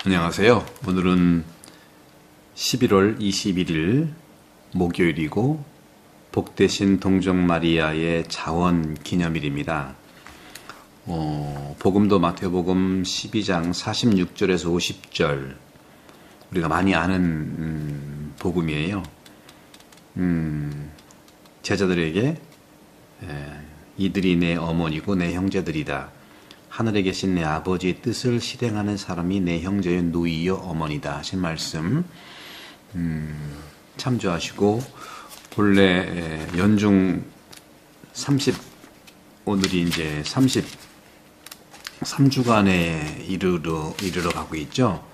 안녕하세요. 오늘은 11월 21일 목요일이고 복되신 동정마리아의 자원 기념일입니다. 복음도 마태복음 12장 46절에서 50절 우리가 많이 아는 복음이에요. 제자들에게 이들이 내 어머니고 내 형제들이다. 하늘에 계신 내 아버지의 뜻을 실행하는 사람이 내 형제여 누이여 어머니다 하신 말씀 참조하시고 본래 연중 30 오늘이 이제 33주간에 이르러 가고 있죠.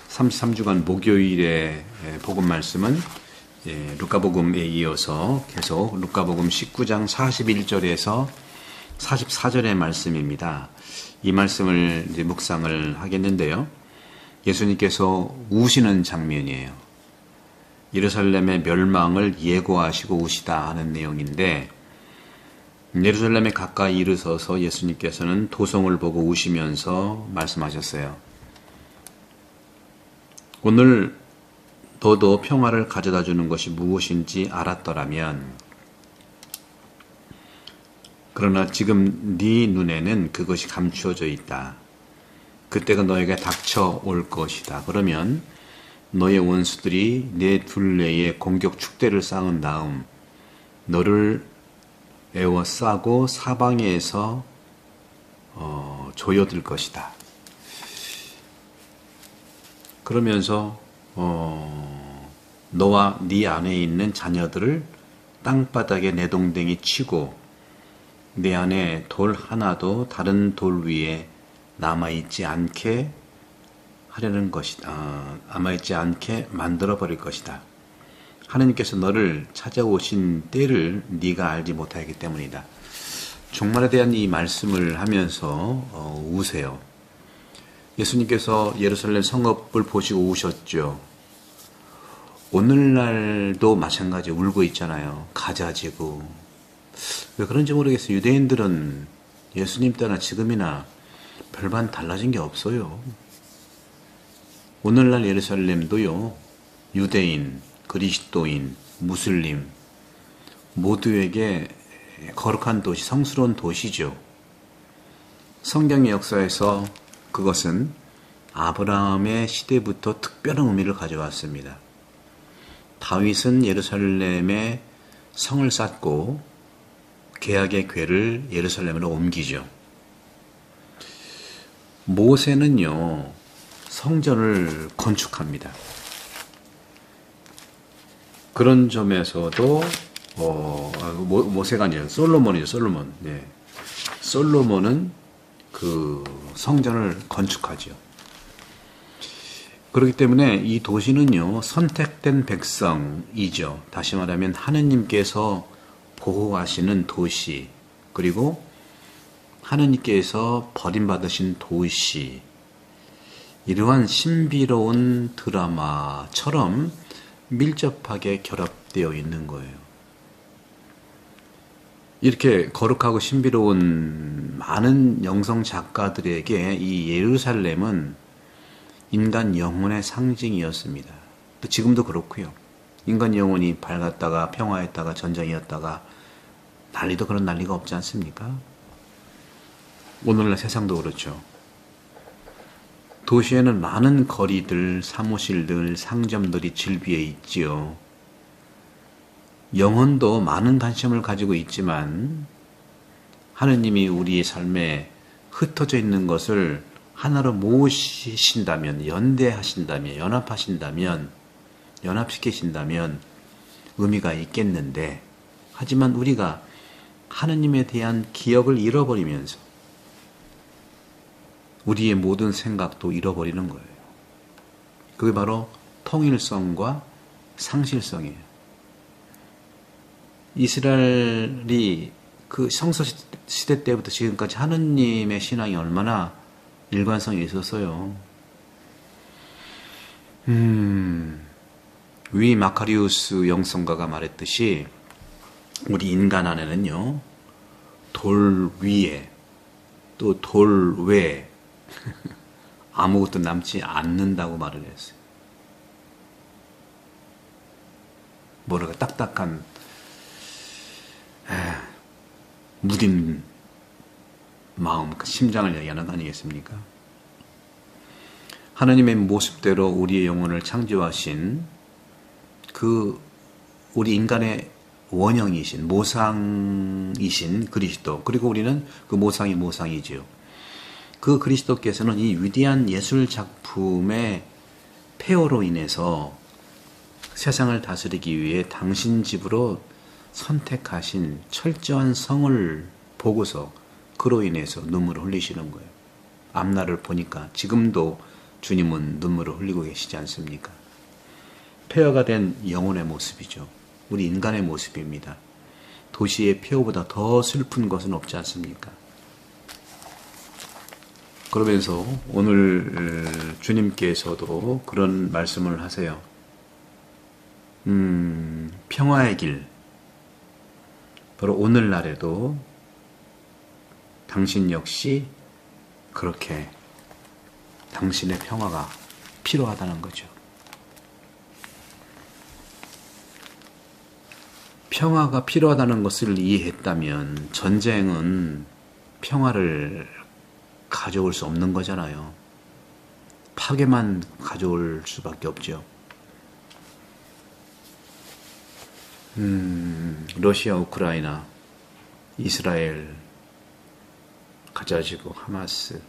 33주간 목요일에 복음 말씀은 루카복음에 이어서 계속 루카복음 19장 41절에서 44절의 말씀입니다. 이 말씀을 이제 묵상을 하겠는데요. 예수님께서 우시는 장면이에요. 예루살렘의 멸망을 예고하시고 우시다 하는 내용인데, 예루살렘에 가까이 이르서서 예수님께서는 도성을 보고 우시면서 말씀하셨어요. 오늘 너도 평화를 가져다 주는 것이 무엇인지 알았더라면, 그러나 지금 네 눈에는 그것이 감추어져 있다. 그때가 너에게 닥쳐올 것이다. 그러면 너의 원수들이 내 둘레에 공격 축대를 쌓은 다음 너를 에워싸고 사방에서 조여들 것이다. 그러면서 너와 네 안에 있는 자녀들을 땅바닥에 내동댕이 치고 내 안에 돌 하나도 다른 돌 위에 남아있지 않게 하려는 것이다. 남아있지 않게 만들어버릴 것이다. 하나님께서 너를 찾아오신 때를 네가 알지 못하기 때문이다. 종말에 대한 이 말씀을 하면서 우세요. 예수님께서 예루살렘 성읍을 보시고 우셨죠. 오늘날도 마찬가지 울고 있잖아요. 가자지구. 왜 그런지 모르겠어요. 유대인들은 예수님 때나 지금이나 별반 달라진 게 없어요. 오늘날 예루살렘도요, 유대인, 그리스도인, 무슬림 모두에게 거룩한 도시, 성스러운 도시죠. 성경의 역사에서 그것은 아브라함의 시대부터 특별한 의미를 가져왔습니다. 다윗은 예루살렘에 성을 쌓고 계약의 궤를 예루살렘으로 옮기죠. 모세는요, 성전을 건축합니다. 그런 점에서도 모세가 아니라 솔로몬이죠. 솔로몬. 네. 솔로몬은 그 성전을 건축하죠. 그렇기 때문에 이 도시는요, 선택된 백성이죠. 다시 말하면 하느님께서 보호하시는 도시, 그리고 하느님께서 버림받으신 도시, 이러한 신비로운 드라마처럼 밀접하게 결합되어 있는 거예요. 이렇게 거룩하고 신비로운 많은 영성 작가들에게 이 예루살렘은 인간 영혼의 상징이었습니다. 또 지금도 그렇고요. 인간 영혼이 밝았다가 평화했다가 전쟁이었다가 난리도 그런 난리가 없지 않습니까? 오늘날 세상도 그렇죠. 도시에는 많은 거리들, 사무실들, 상점들이 질비해 있지요. 영혼도 많은 관심을 가지고 있지만 하느님이 우리의 삶에 흩어져 있는 것을 하나로 모으신다면, 연대하신다면, 연합시키신다면 의미가 있겠는데, 하지만 우리가 하느님에 대한 기억을 잃어버리면서 우리의 모든 생각도 잃어버리는 거예요. 그게 바로 통일성과 상실성이에요. 이스라엘이 그 성서시대 때부터 지금까지 하느님의 신앙이 얼마나 일관성이 있었어요. 위 마카리우스 영성가가 말했듯이 우리 인간 안에는요, 돌 위에 또 돌 외에 아무것도 남지 않는다고 말을 했어요. 뭐랄까 딱딱한 무딘 마음, 그 심장을 얘기하는 거 아니겠습니까? 하나님의 모습대로 우리의 영혼을 창조하신 그 우리 인간의 원형이신 모상이신 그리스도, 그리고 우리는 그 모상이 모상이지요. 그 그리스도께서는 이 위대한 예술 작품의 폐허로 인해서 세상을 다스리기 위해 당신 집으로 선택하신 철저한 성을 보고서 그로 인해서 눈물을 흘리시는 거예요. 앞날을 보니까 지금도 주님은 눈물을 흘리고 계시지 않습니까? 폐허가 된 영혼의 모습이죠. 우리 인간의 모습입니다. 도시의 폐허보다 더 슬픈 것은 없지 않습니까? 그러면서 오늘 주님께서도 그런 말씀을 하세요. 평화의 길, 바로 오늘날에도 당신 역시 그렇게 당신의 평화가 필요하다는 거죠. 평화가 필요하다는 것을 이해했다면 전쟁은 평화를 가져올 수 없는 거잖아요. 파괴만 가져올 수밖에 없죠. 러시아, 우크라이나, 이스라엘 가져지고 하마스,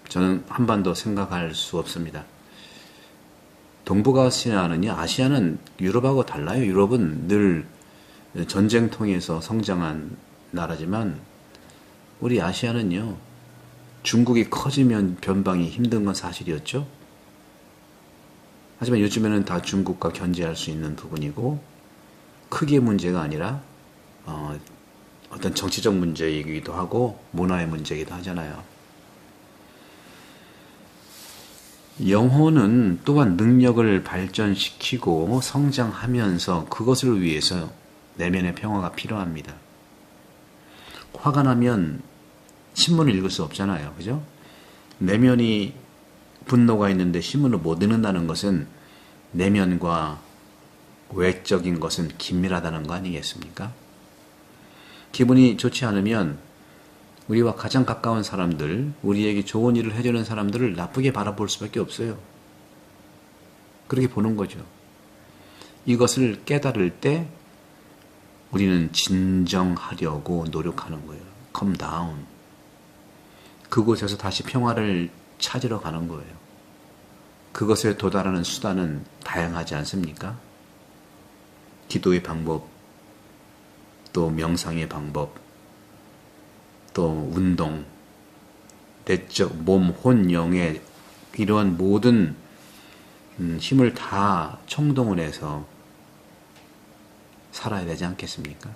저는 한반도 생각할 수 없습니다. 아시아는 유럽하고 달라요. 유럽은 늘 전쟁 통해서 성장한 나라지만 우리 아시아는요, 중국이 커지면 변방이 힘든 건 사실이었죠. 하지만 요즘에는 다 중국과 견제할 수 있는 부분이고, 크기의 문제가 아니라 어떤 정치적 문제이기도 하고 문화의 문제이기도 하잖아요. 영혼은 또한 능력을 발전시키고 성장하면서 그것을 위해서 내면의 평화가 필요합니다. 화가 나면 신문을 읽을 수 없잖아요. 그죠? 내면이 분노가 있는데 신문을 못 읽는다는 것은 내면과 외적인 것은 긴밀하다는 거 아니겠습니까? 기분이 좋지 않으면 우리와 가장 가까운 사람들, 우리에게 좋은 일을 해주는 사람들을 나쁘게 바라볼 수밖에 없어요. 그렇게 보는 거죠. 이것을 깨달을 때 우리는 진정하려고 노력하는 거예요. Calm down. 그곳에서 다시 평화를 찾으러 가는 거예요. 그것에 도달하는 수단은 다양하지 않습니까? 기도의 방법, 또 명상의 방법, 또 운동, 내적 몸, 혼, 영의 이러한 모든 힘을 다 총동을 해서 살아야 되지 않겠습니까?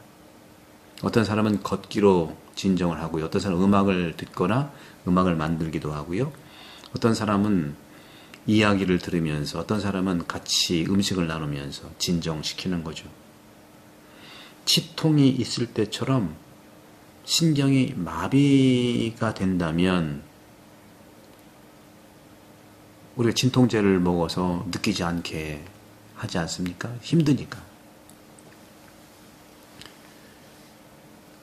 어떤 사람은 걷기로 진정을 하고요. 어떤 사람은 음악을 듣거나 음악을 만들기도 하고요. 어떤 사람은 이야기를 들으면서, 어떤 사람은 같이 음식을 나누면서 진정시키는 거죠. 치통이 있을 때처럼 신경이 마비가 된다면 우리가 진통제를 먹어서 느끼지 않게 하지 않습니까? 힘드니까.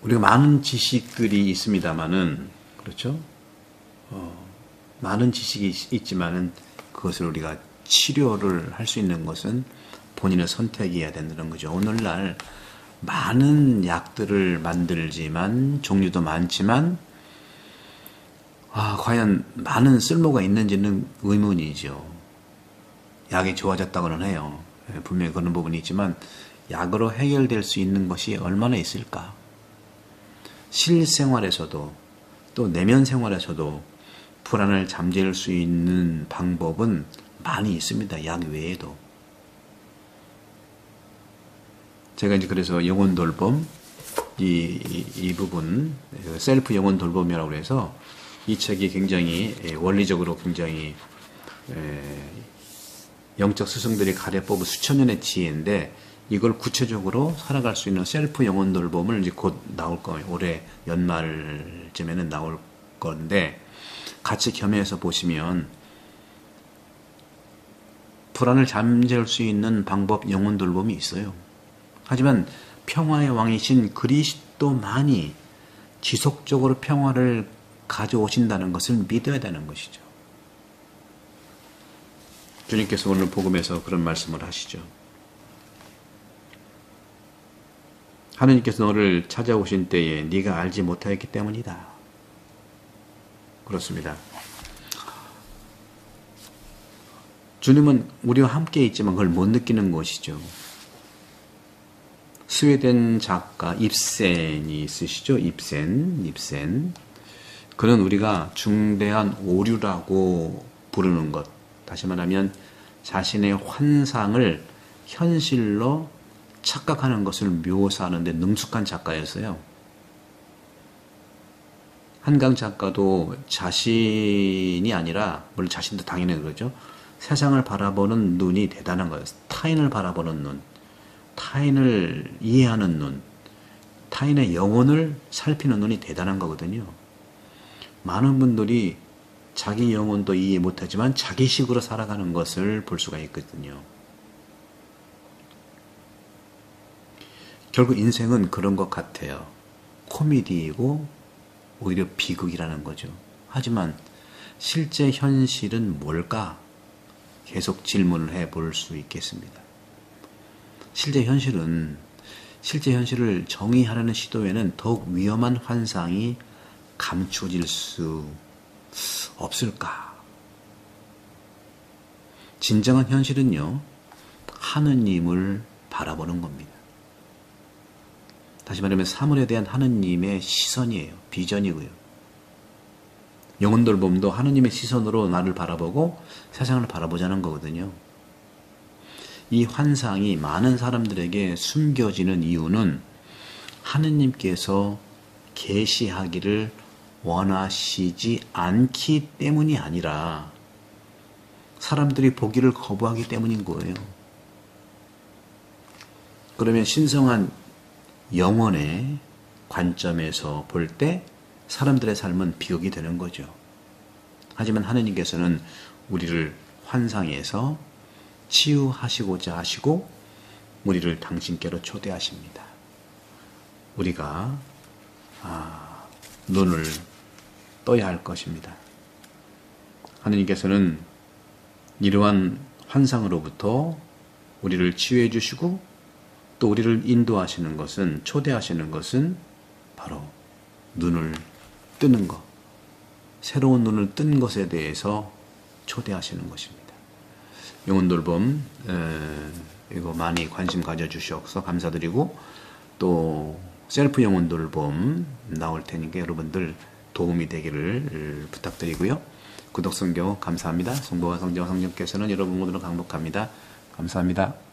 우리가 많은 지식들이 있습니다만은, 그렇죠? 많은 지식이 있지만은 그것을 우리가 치료를 할 수 있는 것은 본인의 선택이어야 된다는 거죠. 오늘날 많은 약들을 만들지만, 종류도 많지만, 과연 많은 쓸모가 있는지는 의문이죠. 약이 좋아졌다고는 해요. 분명히 그런 부분이 있지만, 약으로 해결될 수 있는 것이 얼마나 있을까? 실생활에서도, 또 내면 생활에서도 불안을 잠재울 수 있는 방법은 많이 있습니다. 약 외에도. 제가 이제 그래서 영혼 돌봄, 이 부분, 셀프 영혼 돌봄이라고 해서 이 책이 굉장히 원리적으로 굉장히 영적 스승들이 가려 뽑은 수천 년의 지혜인데, 이걸 구체적으로 살아갈 수 있는 셀프 영혼 돌봄을 이제 곧 나올 거예요. 올해 연말쯤에는 나올 건데, 같이 겸해서 보시면 불안을 잠재울 수 있는 방법, 영혼 돌봄이 있어요. 하지만 평화의 왕이신 그리스도만이 지속적으로 평화를 가져오신다는 것을 믿어야 되는 것이죠. 주님께서 오늘 복음에서 그런 말씀을 하시죠. 하느님께서 너를 찾아오신 때에 네가 알지 못하였기 때문이다. 그렇습니다. 주님은 우리와 함께 있지만 그걸 못 느끼는 것이죠. 스웨덴 작가 입센이 있으시죠? 입센. 그는 우리가 중대한 오류라고 부르는 것, 다시 말하면 자신의 환상을 현실로 착각하는 것을 묘사하는 데 능숙한 작가였어요. 한강 작가도 자신이 아니라, 물론 자신도 당연히 그러죠. 세상을 바라보는 눈이 대단한 거예요. 타인을 바라보는 눈, 타인을 이해하는 눈, 타인의 영혼을 살피는 눈이 대단한 거거든요. 많은 분들이 자기 영혼도 이해 못하지만 자기식으로 살아가는 것을 볼 수가 있거든요. 결국 인생은 그런 것 같아요. 코미디이고 오히려 비극이라는 거죠. 하지만 실제 현실은 뭘까? 계속 질문을 해볼 수 있겠습니다. 실제 현실을 정의하려는 시도에는 더욱 위험한 환상이 감춰질 수 없을까? 진정한 현실은요, 하느님을 바라보는 겁니다. 다시 말하면 사물에 대한 하느님의 시선이에요. 비전이고요. 영혼 돌봄도 하느님의 시선으로 나를 바라보고 세상을 바라보자는 거거든요. 이 환상이 많은 사람들에게 숨겨지는 이유는 하느님께서 계시하기를 원하시지 않기 때문이 아니라 사람들이 보기를 거부하기 때문인 거예요. 그러면 신성한 영혼의 관점에서 볼 때 사람들의 삶은 비극이 되는 거죠. 하지만 하느님께서는 우리를 환상에서 치유하시고자 하시고 우리를 당신께로 초대하십니다. 우리가 눈을 떠야 할 것입니다. 하느님께서는 이러한 환상으로부터 우리를 치유해 주시고 또 우리를 인도하시는 것은, 초대하시는 것은 바로 눈을 뜨는 것, 새로운 눈을 뜬 것에 대해서 초대하시는 것입니다. 영혼 돌봄 이거 많이 관심 가져주셔서 감사드리고, 또 셀프 영혼 돌봄 나올 테니까 여러분들 도움이 되기를 부탁드리고요. 구독, 성교 감사합니다. 성도와 성자와 성령께서는 여러분 모두를 강복합니다. 감사합니다.